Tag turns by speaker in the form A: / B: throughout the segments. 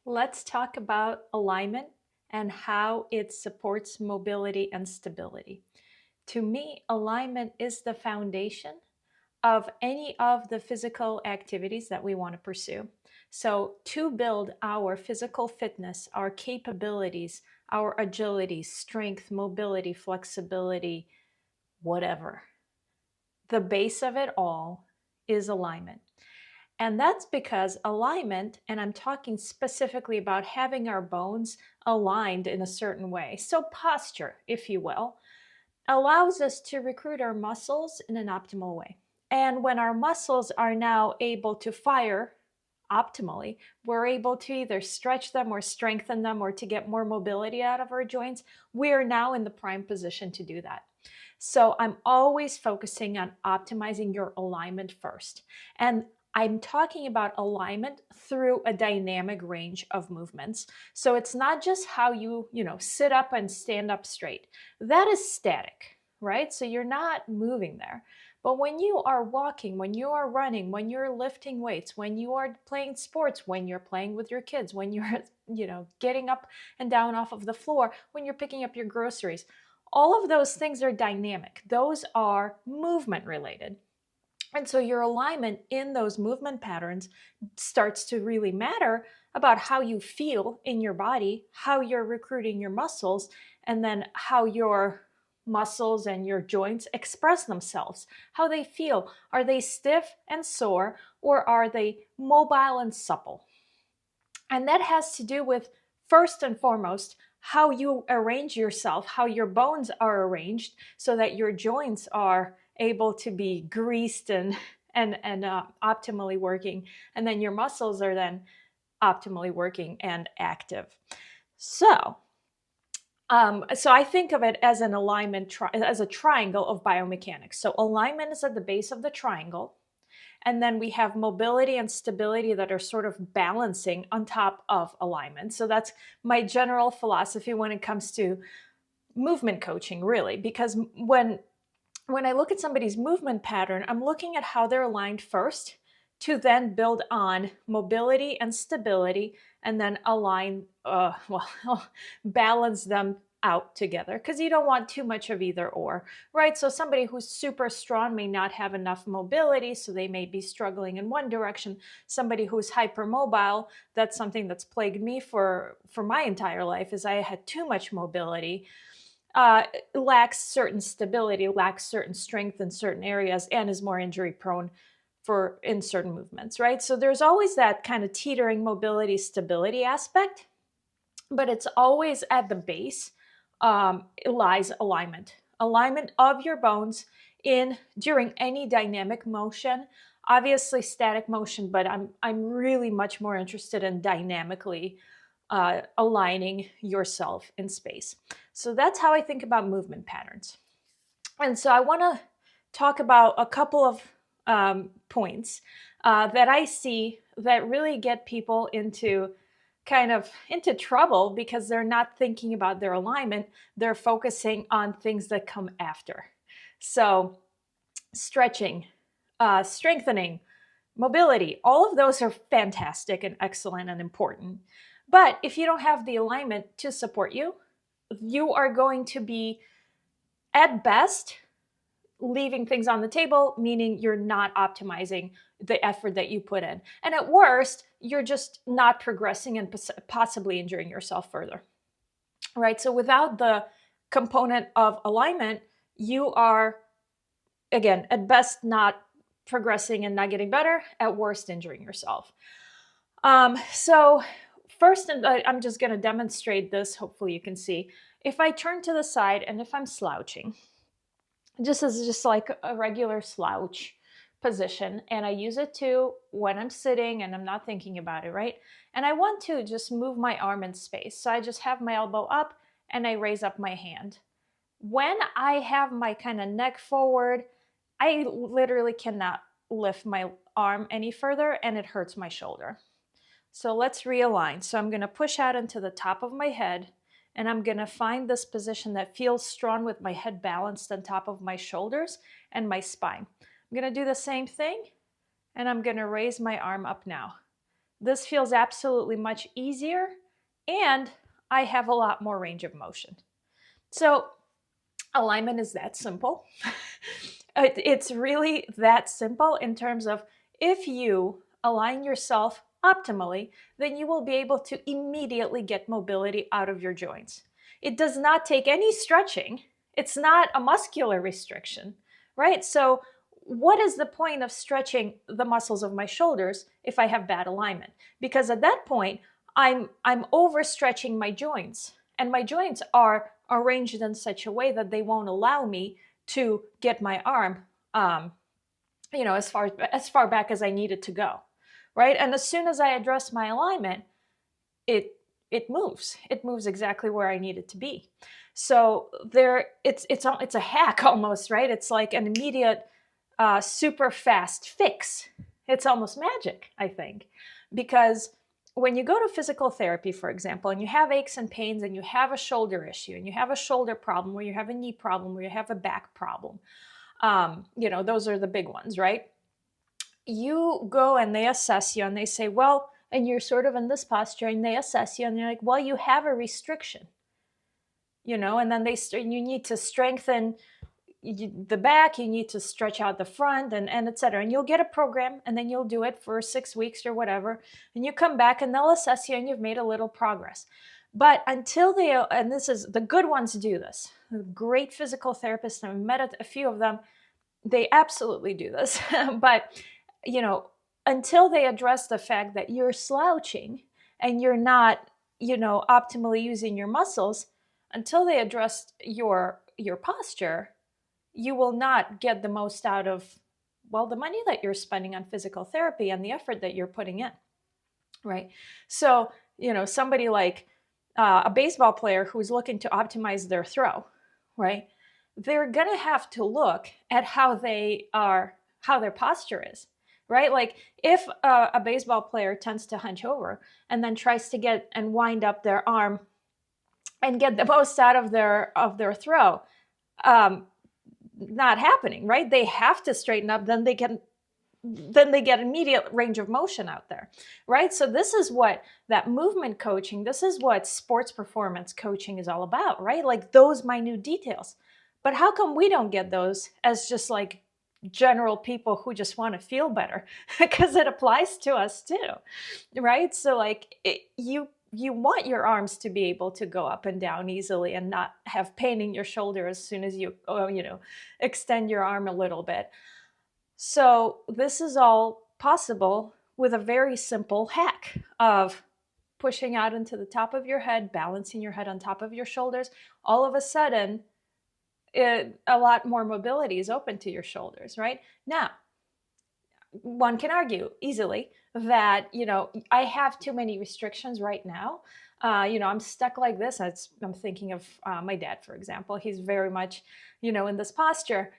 A: Let's talk about alignment and how it supports mobility and stability. To me, alignment is the foundation of any of the physical activities that we want to pursue. So, to build our physical fitness, our capabilities, our agility, strength, mobility, flexibility, whatever, the base of it all is alignment. And that's because alignment, and I'm talking specifically about having our bones aligned in a certain way. So, posture, if you will, allows us to recruit our muscles in an optimal way. And when our muscles are now able to fire optimally, we're able to either stretch them or strengthen them or to get more mobility out of our joints. We are now in the prime position to do that. So I'm always focusing on optimizing your alignment first. And I'm talking about alignment through a dynamic range of movements. So it's not just how you sit up and stand up straight. That is static, right? So you're not moving there. But when you are walking, when you are running, when you're lifting weights, when you are playing sports, when you're playing with your kids, when you're, getting up and down off of the floor, when you're picking up your groceries, all of those things are dynamic. Those are movement related. And so your alignment in those movement patterns starts to really matter about how you feel in your body, how you're recruiting your muscles, and then how your muscles and your joints express themselves, how they feel. Are they stiff and sore, or are they mobile and supple? And that has to do with, first and foremost, how you arrange yourself, how your bones are arranged so that your joints are able to be greased and optimally working. And then your muscles are then optimally working and active. So I think of it as an alignment, as a triangle of biomechanics. So alignment is at the base of the triangle. And then we have mobility and stability that are sort of balancing on top of alignment. So that's my general philosophy when it comes to movement coaching, really, because when I look at somebody's movement pattern, I'm looking at how they're aligned first to then build on mobility and stability and then balance them out together, because you don't want too much of either or, right? So somebody who's super strong may not have enough mobility, so they may be struggling in one direction. Somebody who's hypermobile, that's something that's plagued me for my entire life, is I had too much mobility, lacks certain stability, lacks certain strength in certain areas, and is more injury prone in certain movements, right? So there's always that kind of teetering mobility stability aspect, but it's always at the base lies alignment of your bones in during any dynamic motion. Obviously static motion, but I'm really much more interested in dynamically aligning yourself in space. So that's how I think about movement patterns. And so I want to talk about a couple of points that I see that really get people into trouble because they're not thinking about their alignment. They're focusing on things that come after. So stretching, strengthening, mobility, all of those are fantastic and excellent and important. But if you don't have the alignment to support you, you are going to be, at best, leaving things on the table, meaning you're not optimizing the effort that you put in. And at worst, you're just not progressing and possibly injuring yourself further, right? So without the component of alignment, you are, again, at best, not progressing and not getting better, at worst, injuring yourself. So first, I'm just going to demonstrate this. Hopefully you can see. If I turn to the side and if I'm slouching, just like a regular slouch position, and I use it too when I'm sitting and I'm not thinking about it, right? And I want to just move my arm in space. So I just have my elbow up and I raise up my hand. When I have my kind of neck forward, I literally cannot lift my arm any further and it hurts my shoulder. So let's realign. So I'm going to push out into the top of my head, and I'm going to find this position that feels strong with my head balanced on top of my shoulders and my spine. I'm going to do the same thing, and I'm going to raise my arm up now. This feels absolutely much easier, and I have a lot more range of motion. So alignment is that simple. It's really that simple in terms of if you align yourself optimally, then you will be able to immediately get mobility out of your joints. It does not take any stretching. It's not a muscular restriction, right? So what is the point of stretching the muscles of my shoulders if I have bad alignment? Because at that point, I'm overstretching my joints, and my joints are arranged in such a way that they won't allow me to get my arm, as far back as I need it to go, right? And as soon as I address my alignment, it moves. It moves exactly where I need it to be. So it's a hack almost, right? It's like an immediate, super fast fix. It's almost magic, I think, because when you go to physical therapy, for example, and you have aches and pains, and you have a shoulder issue, and you have a shoulder problem, or you have a knee problem, or you have a back problem, those are the big ones, right? You go and they assess you, and they say, well, and you're sort of in this posture, and they assess you, and they're like, well, you have a restriction, and then you need to strengthen the back, you need to stretch out the front, and etc. And you'll get a program, and then you'll do it for 6 weeks or whatever, and you come back and they'll assess you, and you've made a little progress. But until and this is the good ones do this, the great physical therapists, and I've met a few of them, they absolutely do this. But until they address the fact that you're slouching and you're not optimally using your muscles, until they address your posture, you will not get the most out of, well, the money that you're spending on physical therapy and the effort that you're putting in, right? So, somebody like a baseball player who's looking to optimize their throw, right? They're going to have to look at how their posture is, right? Like if a baseball player tends to hunch over and then tries to get and wind up their arm and get the most out of their throw, not happening, right? They have to straighten up, then they get immediate range of motion out there, right? So this is what that movement coaching, this is what sports performance coaching is all about, right? Like those minute details. But how come we don't get those as just like general people who just want to feel better? Because it applies to us too, right? So like you want your arms to be able to go up and down easily and not have pain in your shoulder as soon as you extend your arm a little bit. So this is all possible with a very simple hack of pushing out into the top of your head, balancing your head on top of your shoulders. All of a sudden, a lot more mobility is open to your shoulders, right? Now, one can argue easily that, I have too many restrictions right now. I'm stuck like this. I'm thinking of my dad, for example. He's very much, in this posture.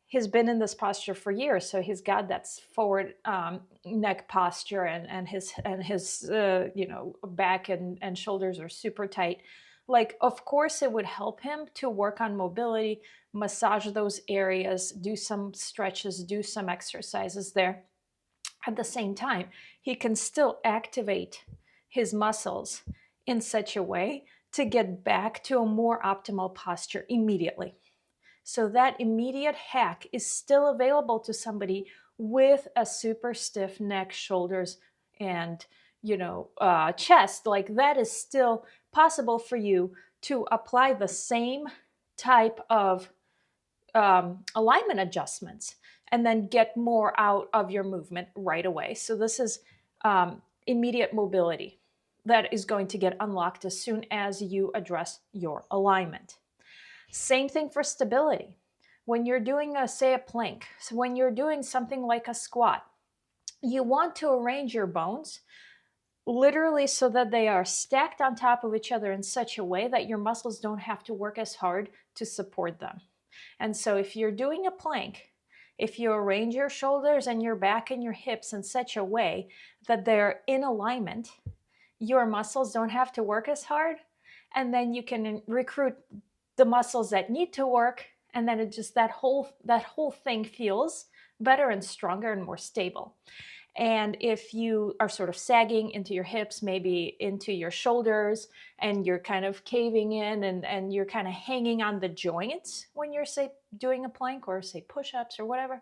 A: He's been in this posture for years, so he's got that forward neck posture, and his back and shoulders are super tight. Like, of course, it would help him to work on mobility, massage those areas, do some stretches, do some exercises there. At the same time, he can still activate his muscles in such a way to get back to a more optimal posture immediately. So that immediate hack is still available to somebody with a super stiff neck, shoulders, and chest. Like that is still possible for you to apply the same type of alignment adjustments and then get more out of your movement right away. So this is immediate mobility that is going to get unlocked as soon as you address your alignment. Same thing for stability. When you're doing a plank, so when you're doing something like a squat, you want to arrange your bones literally so that they are stacked on top of each other in such a way that your muscles don't have to work as hard to support them. And so if you're doing a plank, if you arrange your shoulders and your back and your hips in such a way that they're in alignment, your muscles don't have to work as hard, and then you can recruit the muscles that need to work, and then it just that whole thing feels better and stronger and more stable. And if you are sort of sagging into your hips, maybe into your shoulders, and you're kind of caving in and you're kind of hanging on the joints when you're, say, doing a plank or, say, push-ups or whatever,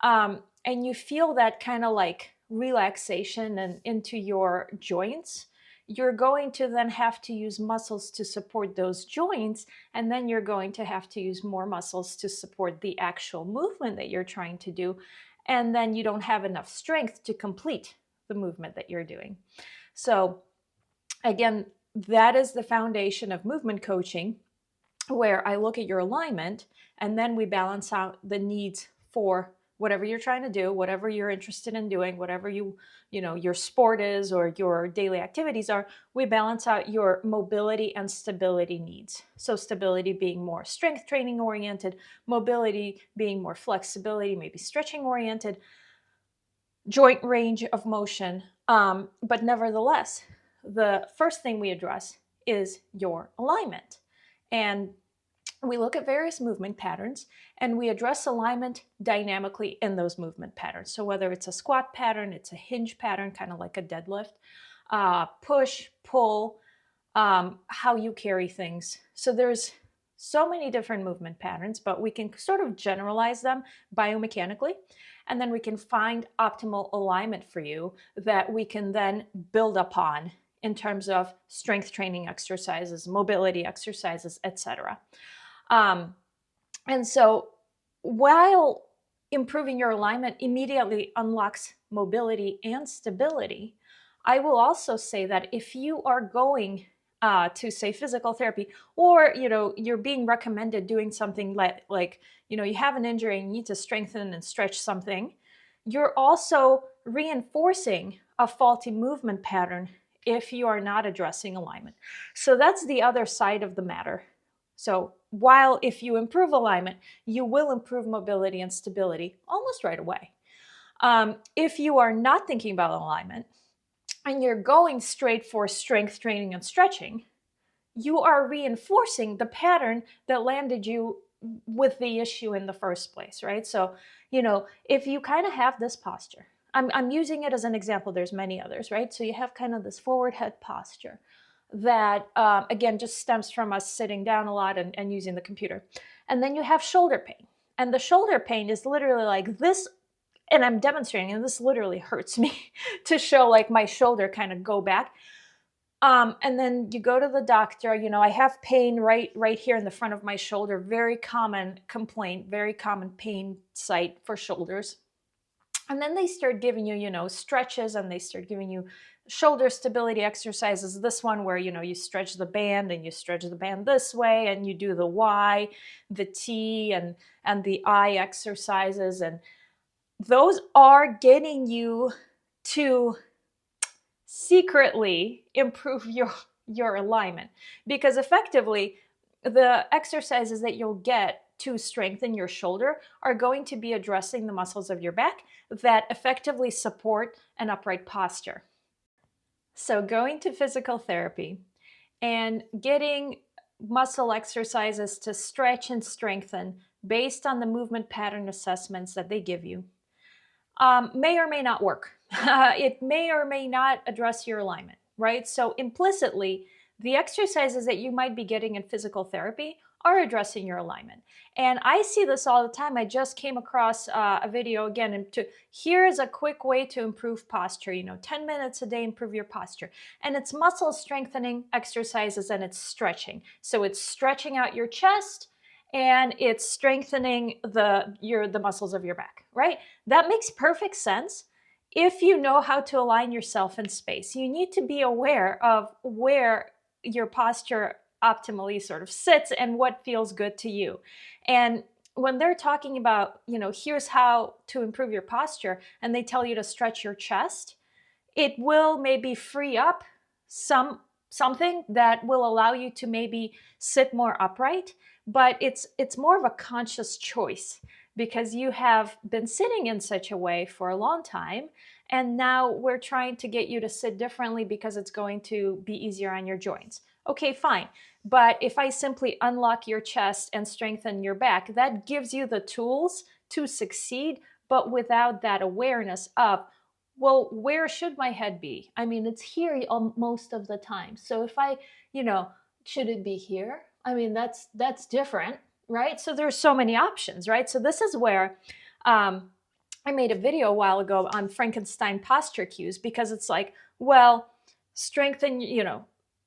A: and you feel that kind of like relaxation and into your joints, you're going to then have to use muscles to support those joints, and then you're going to have to use more muscles to support the actual movement that you're trying to do, and then you don't have enough strength to complete the movement that you're doing. So again, that is the foundation of movement coaching, where I look at your alignment and then we balance out the needs for whatever you're trying to do, whatever you're interested in doing, whatever your sport is or your daily activities are. We balance out your mobility and stability needs. So stability being more strength training oriented, mobility being more flexibility, maybe stretching oriented, joint range of motion. But nevertheless, the first thing we address is your alignment. And we look at various movement patterns and we address alignment dynamically in those movement patterns. So whether it's a squat pattern, it's a hinge pattern, kind of like a deadlift, push, pull, how you carry things. So there's so many different movement patterns, but we can sort of generalize them biomechanically, and then we can find optimal alignment for you that we can then build upon in terms of strength training exercises, mobility exercises, etc. And so while improving your alignment immediately unlocks mobility and stability, I will also say that if you are going to, say, physical therapy, or you're being recommended doing something like you have an injury and you need to strengthen and stretch something, you're also reinforcing a faulty movement pattern if you are not addressing alignment. So that's the other side of the matter. So while if you improve alignment, you will improve mobility and stability almost right away. If you are not thinking about alignment and you're going straight for strength training and stretching, you are reinforcing the pattern that landed you with the issue in the first place, right? So, if you kind of have this posture, I'm using it as an example, there's many others, right? So you have kind of this forward head posture that, again, just stems from us sitting down a lot and using the computer. And then you have shoulder pain. And the shoulder pain is literally like this, and I'm demonstrating, and this literally hurts me to show like my shoulder kind of go back. And then you go to the doctor, I have pain right here in the front of my shoulder, very common complaint, very common pain site for shoulders. And then they start giving you, stretches, and they start giving you shoulder stability exercises. This one where, you stretch the band and you stretch the band this way, and you do the Y, the T, and the I exercises. And those are getting you to secretly improve your alignment, because effectively the exercises that you'll get to strengthen your shoulder are going to be addressing the muscles of your back that effectively support an upright posture. So going to physical therapy and getting muscle exercises to stretch and strengthen based on the movement pattern assessments that they give you may or may not work. It may or may not address your alignment, right? So implicitly, the exercises that you might be getting in physical therapy are addressing your alignment. And I see this all the time. I just came across a video again, and here's a quick way to improve posture, 10 minutes a day, improve your posture. And it's muscle strengthening exercises and it's stretching. So it's stretching out your chest and it's strengthening the muscles of your back, right? That makes perfect sense if you know how to align yourself in space. You need to be aware of where your posture optimally sort of sits and what feels good to you. And when they're talking about, here's how to improve your posture, and they tell you to stretch your chest, it will maybe free up something that will allow you to maybe sit more upright, but it's more of a conscious choice because you have been sitting in such a way for a long time, and now we're trying to get you to sit differently because it's going to be easier on your joints. Okay, fine. But if I simply unlock your chest and strengthen your back, that gives you the tools to succeed, but without that awareness of well, where should my head be? I mean, it's here most of the time. So if I, you know, should it be here? I mean, that's different, right? So there's so many options, right? So this is where um, I made a video a while ago on Frankenstein posture cues, because it's like, well, strengthen,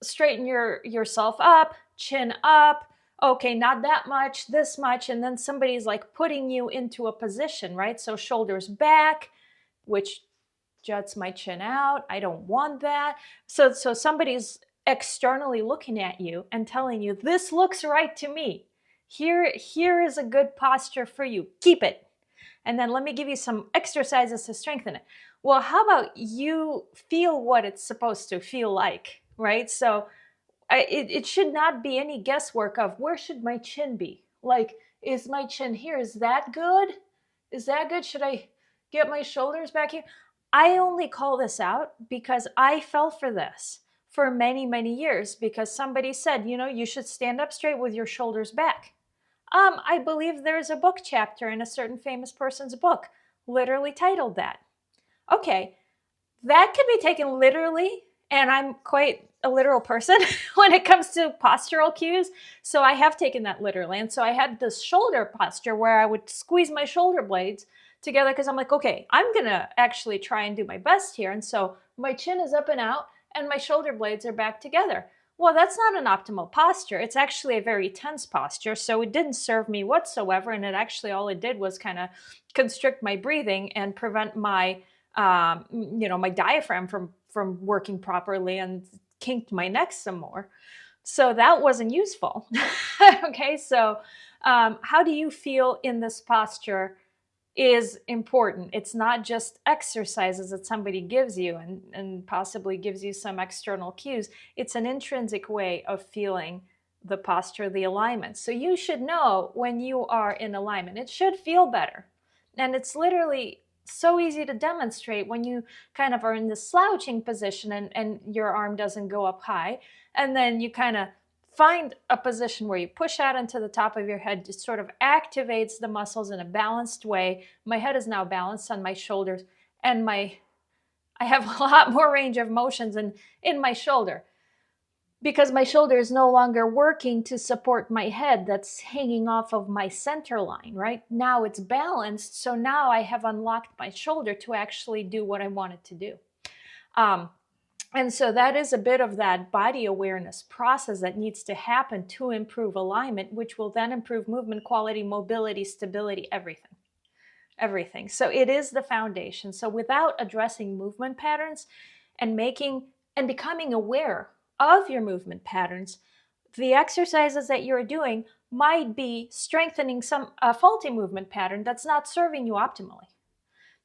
A: straighten yourself up, chin up. Okay, not that much, this much, and then somebody's like putting you into a position, right? So shoulders back, which juts my chin out. I don't want that. So somebody's externally looking at you and telling you, this looks right to me. Here is a good posture for you. Keep it. And then let me give you some exercises to strengthen it. Well, how about you feel what it's supposed to feel like, right? So it should not be any guesswork of where should my chin be? Like, is my chin here? Is that good? Is that good? Should I get my shoulders back here? I only call this out because I fell for this for many, many years, because somebody said, you should stand up straight with your shoulders back. I believe there's a book chapter in a certain famous person's book, literally titled that. Okay, that can be taken literally, and I'm quite a literal person when it comes to postural cues. So I have taken that literally. And so I had this shoulder posture where I would squeeze my shoulder blades together, because I'm like, okay, I'm going to actually try and do my best here. And so my chin is up and out and my shoulder blades are back together. Well, that's not an optimal posture. It's actually a very tense posture. So it didn't serve me whatsoever. And it actually, all it did was kind of constrict my breathing and prevent my my diaphragm from working properly, and kinked my neck some more. So that wasn't useful. Okay, so how do you feel in this posture is important. It's not just exercises that somebody gives you and possibly gives you some external cues. It's an intrinsic way of feeling the posture, the alignment. So you should know when you are in alignment. It should feel better. And it's literally so easy to demonstrate when you kind of are in the slouching position and your arm doesn't go up high. And then you kind of find a position where you push out into the top of your head. Just sort of activates the muscles in a balanced way. My head is now balanced on my shoulders, and I have a lot more range of motions in my shoulder, because my shoulder is no longer working to support my head that's hanging off of my center line, right? Now it's balanced, so now I have unlocked my shoulder to actually do what I want it to do. And so that is a bit of that body awareness process that needs to happen to improve alignment, which will then improve movement quality, mobility, stability, everything. So it is the foundation. So without addressing movement patterns and becoming aware of your movement patterns, the exercises that you're doing might be strengthening a faulty movement pattern that's not serving you optimally.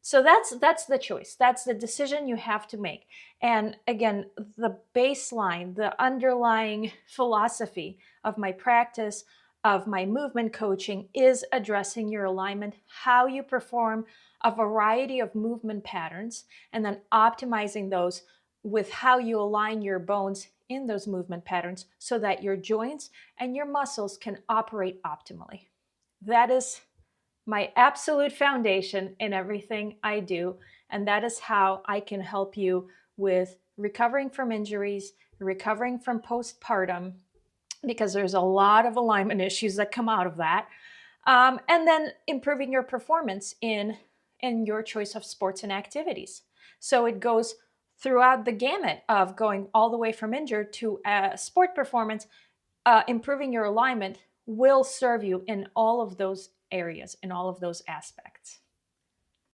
A: So that's the choice. That's the decision you have to make. And again, the baseline, the underlying philosophy of my practice, of my movement coaching, is addressing your alignment, how you perform a variety of movement patterns, and then optimizing those with how you align your bones in those movement patterns so that your joints and your muscles can operate optimally. That is my absolute foundation in everything I do. And that is how I can help you with recovering from injuries, recovering from postpartum, because there's a lot of alignment issues that come out of that. And then improving your performance in your choice of sports and activities. So it goes throughout the gamut of going all the way from injured to sport performance. Improving your alignment will serve you in all of those areas, in all of those aspects.